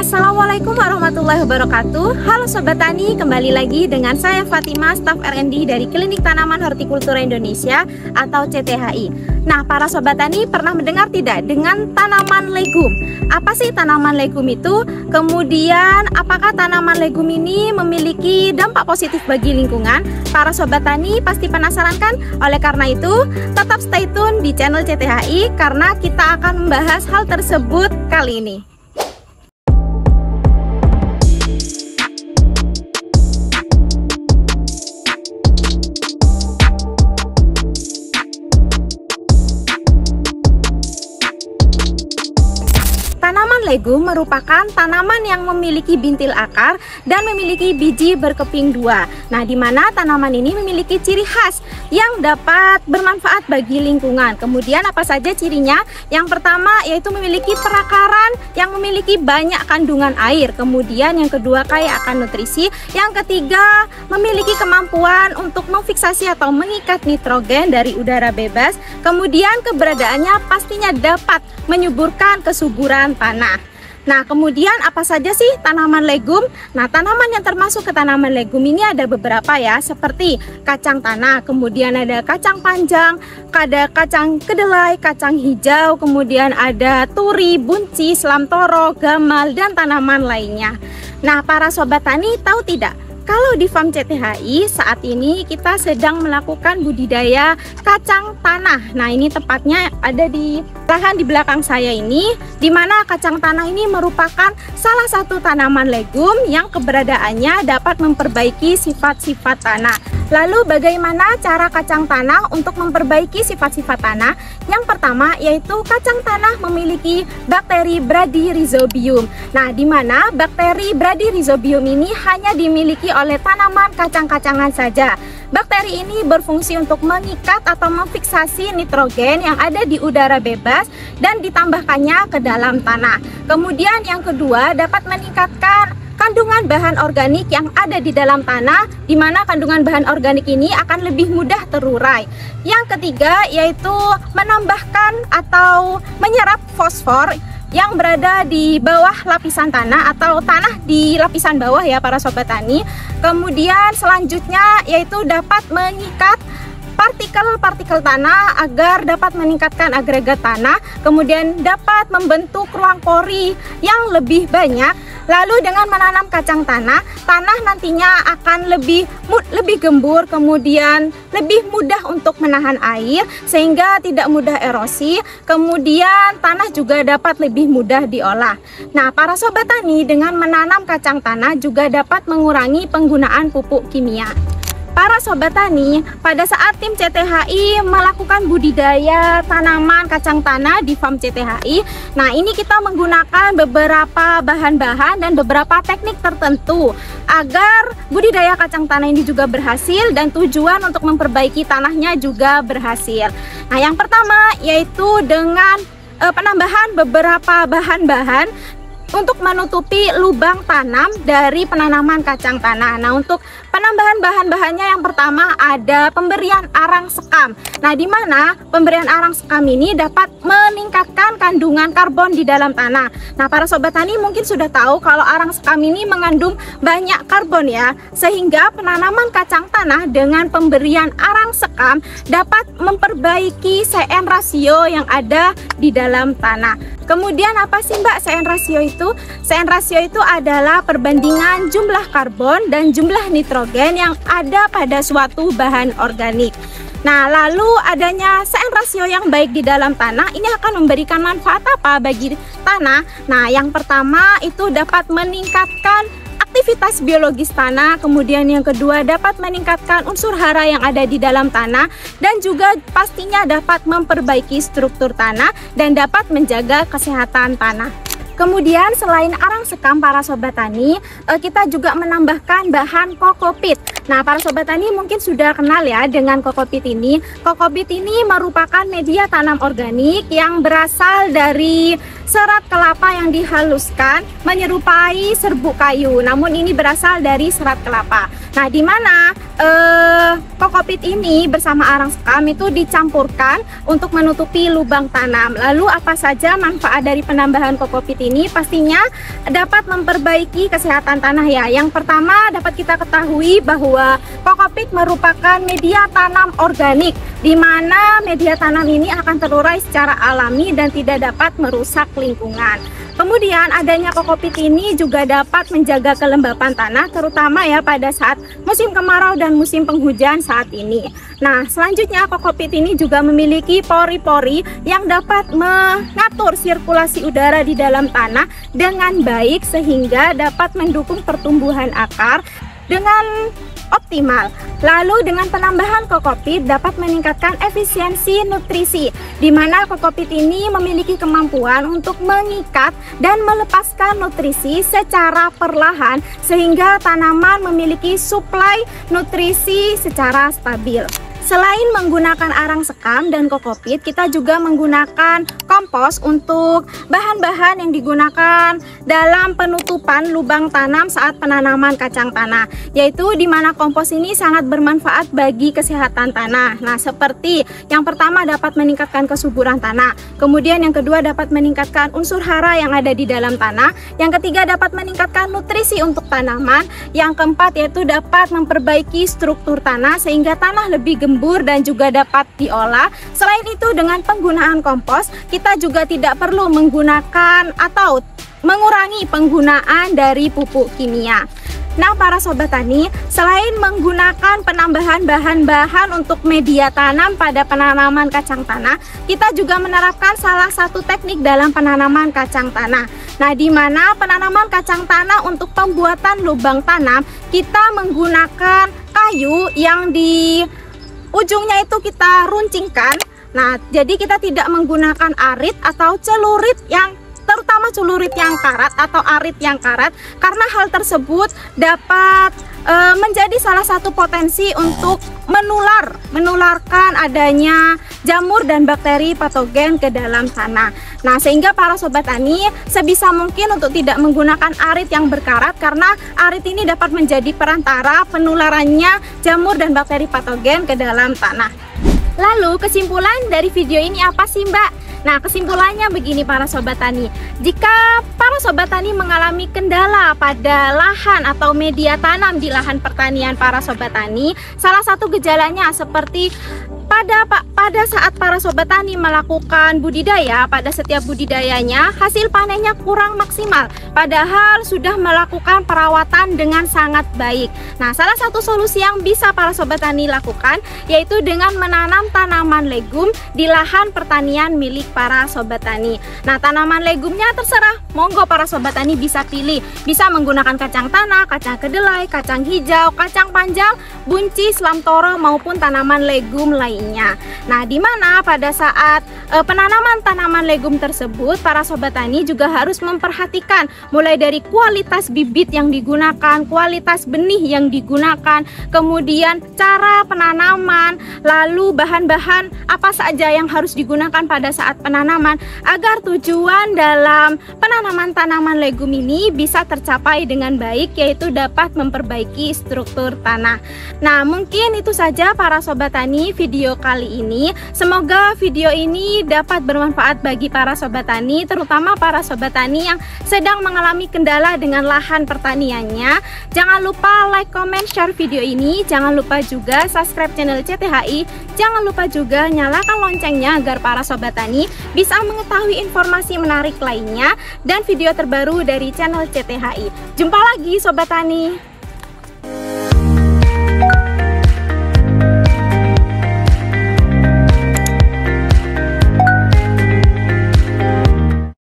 Assalamualaikum warahmatullahi wabarakatuh. Halo Sobat Tani, kembali lagi dengan saya Fatima, staf R&D dari Klinik Tanaman Hortikultura Indonesia atau CTHI. Nah, para Sobat Tani pernah mendengar tidak dengan tanaman legum? Apa sih tanaman legum itu? Kemudian apakah tanaman legum ini memiliki dampak positif bagi lingkungan? Para Sobat Tani pasti penasaran kan? Oleh karena itu, tetap stay tune di channel CTHI karena kita akan membahas hal tersebut kali ini. Tanaman legum merupakan tanaman yang memiliki bintil akar dan memiliki biji berkeping dua. Nah, di mana tanaman ini memiliki ciri khas yang dapat bermanfaat bagi lingkungan. Kemudian apa saja cirinya? Yang pertama yaitu memiliki perakaran yang memiliki banyak kandungan air. Kemudian yang kedua kaya akan nutrisi. Yang ketiga memiliki kemampuan untuk memfiksasi atau mengikat nitrogen dari udara bebas. Kemudian keberadaannya pastinya dapat menyuburkan kesuburan tanah. Nah, kemudian apa saja sih tanaman legum? Nah, tanaman yang termasuk ke tanaman legum ini ada beberapa ya, seperti kacang tanah, kemudian ada kacang panjang, ada kacang kedelai, kacang hijau, kemudian ada turi, buncis, lamtoro, gamal, dan tanaman lainnya. Nah, para Sobat Tani tahu tidak? Kalau di farm CTHI saat ini kita sedang melakukan budidaya kacang tanah. Nah, ini tepatnya ada di lahan di belakang saya ini, di mana kacang tanah ini merupakan salah satu tanaman legum yang keberadaannya dapat memperbaiki sifat-sifat tanah. Lalu bagaimana cara kacang tanah untuk memperbaiki sifat-sifat tanah? Yang pertama yaitu kacang tanah memiliki bakteri Bradyrhizobium. Nah, di mana bakteri Bradyrhizobium ini hanya dimiliki oleh tanaman kacang-kacangan saja. Bakteri ini berfungsi untuk mengikat atau memfiksasi nitrogen yang ada di udara bebas dan ditambahkannya ke dalam tanah. Kemudian yang kedua dapat meningkatkan kandungan bahan organik yang ada di dalam tanah, di mana kandungan bahan organik ini akan lebih mudah terurai. Yang ketiga yaitu menambahkan atau menyerap fosfor yang berada di bawah lapisan tanah atau tanah di lapisan bawah ya para Sobat Tani. Kemudian selanjutnya yaitu dapat mengikat partikel-partikel tanah agar dapat meningkatkan agregat tanah, kemudian dapat membentuk ruang pori yang lebih banyak. Lalu dengan menanam kacang tanah, tanah nantinya akan lebih gembur, kemudian lebih mudah untuk menahan air sehingga tidak mudah erosi, kemudian tanah juga dapat lebih mudah diolah. Nah, para Sobat Tani dengan menanam kacang tanah juga dapat mengurangi penggunaan pupuk kimia. Para Sobat Tani, pada saat tim CTHI melakukan budidaya tanaman kacang tanah di farm CTHI, nah ini kita menggunakan beberapa bahan-bahan dan beberapa teknik tertentu agar budidaya kacang tanah ini juga berhasil dan tujuan untuk memperbaiki tanahnya juga berhasil. Nah, yang pertama yaitu dengan penambahan beberapa bahan-bahan untuk menutupi lubang tanam dari penanaman kacang tanah. Nah, untuk penambahan bahan-bahannya yang pertama ada pemberian arang sekam. Nah, di mana pemberian arang sekam ini dapat meningkatkan kandungan karbon di dalam tanah. Nah, para Sobat Tani mungkin sudah tahu kalau arang sekam ini mengandung banyak karbon ya, sehingga penanaman kacang tanah dengan pemberian arang sekam dapat memperbaiki CN rasio yang ada di dalam tanah. Kemudian apa sih Mbak CN rasio itu? CN rasio itu adalah perbandingan jumlah karbon dan jumlah nitrogen yang ada pada suatu bahan organik. Nah, lalu adanya CN rasio yang baik di dalam tanah ini akan memberikan manfaat apa bagi tanah? Nah, yang pertama itu dapat meningkatkan aktivitas biologis tanah, kemudian yang kedua dapat meningkatkan unsur hara yang ada di dalam tanah dan juga pastinya dapat memperbaiki struktur tanah dan dapat menjaga kesehatan tanah. Kemudian selain arang sekam para Sobat Tani, kita juga menambahkan bahan kokopit. Nah, para sobat tani mungkin sudah kenal ya dengan kokopit ini. Kokopit ini merupakan media tanam organik yang berasal dari serat kelapa yang dihaluskan menyerupai serbuk kayu. Namun ini berasal dari serat kelapa. Nah, di mana kokopit ini bersama arang sekam itu dicampurkan untuk menutupi lubang tanam. Lalu apa saja manfaat dari penambahan kokopit ini? Pastinya dapat memperbaiki kesehatan tanah ya. Yang pertama dapat kita ketahui bahwa kokopit merupakan media tanam organik, di mana media tanam ini akan terurai secara alami dan tidak dapat merusak lingkungan. Kemudian adanya kokopit ini juga dapat menjaga kelembapan tanah, terutama ya pada saat musim kemarau dan musim penghujan saat ini. Nah, selanjutnya kokopit ini juga memiliki pori-pori yang dapat mengatur sirkulasi udara di dalam tanah dengan baik sehingga dapat mendukung pertumbuhan akar dengan optimal. Lalu dengan penambahan kokopit dapat meningkatkan efisiensi nutrisi, di mana kokopit ini memiliki kemampuan untuk mengikat dan melepaskan nutrisi secara perlahan sehingga tanaman memiliki suplai nutrisi secara stabil. Selain menggunakan arang sekam dan kokopit, kita juga menggunakan kompos untuk bahan-bahan yang digunakan dalam penutupan lubang tanam saat penanaman kacang tanah, yaitu di mana kompos ini sangat bermanfaat bagi kesehatan tanah. Nah, seperti yang pertama dapat meningkatkan kesuburan tanah, kemudian yang kedua dapat meningkatkan unsur hara yang ada di dalam tanah, yang ketiga dapat meningkatkan nutrisi untuk tanaman, yang keempat yaitu dapat memperbaiki struktur tanah sehingga tanah lebih gembur dan juga dapat diolah. Selain itu, dengan penggunaan kompos, kita juga tidak perlu menggunakan atau mengurangi penggunaan dari pupuk kimia. Nah, para sobat tani, selain menggunakan penambahan bahan-bahan untuk media tanam pada penanaman kacang tanah, kita juga menerapkan salah satu teknik dalam penanaman kacang tanah. Nah, di mana penanaman kacang tanah untuk pembuatan lubang tanam, kita menggunakan kayu yang di ujungnya itu kita runcingkan. Nah, jadi kita tidak menggunakan arit atau celurit yang terutama celurit yang karat atau arit yang karat, karena hal tersebut dapat menjadi salah satu potensi untuk menularkan adanya jamur dan bakteri patogen ke dalam tanah. Nah, sehingga para sobat tani sebisa mungkin untuk tidak menggunakan arit yang berkarat, karena arit ini dapat menjadi perantara penularannya jamur dan bakteri patogen ke dalam tanah. Lalu kesimpulan dari video ini apa sih, Mbak? Nah, kesimpulannya begini para sobat tani. Jika para sobat tani mengalami kendala pada lahan atau media tanam di lahan pertanian para sobat tani, salah satu gejalanya seperti pada saat para sobat tani melakukan budidaya, pada setiap budidayanya hasil panennya kurang maksimal, padahal sudah melakukan perawatan dengan sangat baik. Nah, salah satu solusi yang bisa para sobat tani lakukan yaitu dengan menanam tanaman legum di lahan pertanian milik para sobat tani. Nah, tanaman legumnya terserah, monggo para sobat tani bisa pilih, bisa menggunakan kacang tanah, kacang kedelai, kacang hijau, kacang panjang, buncis, lamtoro maupun tanaman legum lainnya. Nah, di mana pada saat penanaman tanaman legum tersebut, para sobat tani juga harus memperhatikan mulai dari kualitas bibit yang digunakan, kualitas benih yang digunakan, kemudian cara penanaman, lalu bahan-bahan apa saja yang harus digunakan pada saat penanaman, agar tujuan dalam penanaman tanaman legum ini bisa tercapai dengan baik, yaitu dapat memperbaiki struktur tanah. Nah, mungkin itu saja para sobat tani video kali ini. Semoga video ini dapat bermanfaat bagi para sobat tani, terutama para sobat tani yang sedang mengalami kendala dengan lahan pertaniannya. Jangan lupa like, comment, share video ini. Jangan lupa juga subscribe channel CTHI. Jangan lupa juga nyalakan loncengnya agar para sobat tani bisa mengetahui informasi menarik lainnya dan video terbaru dari channel CTHI. Jumpa lagi sobat tani.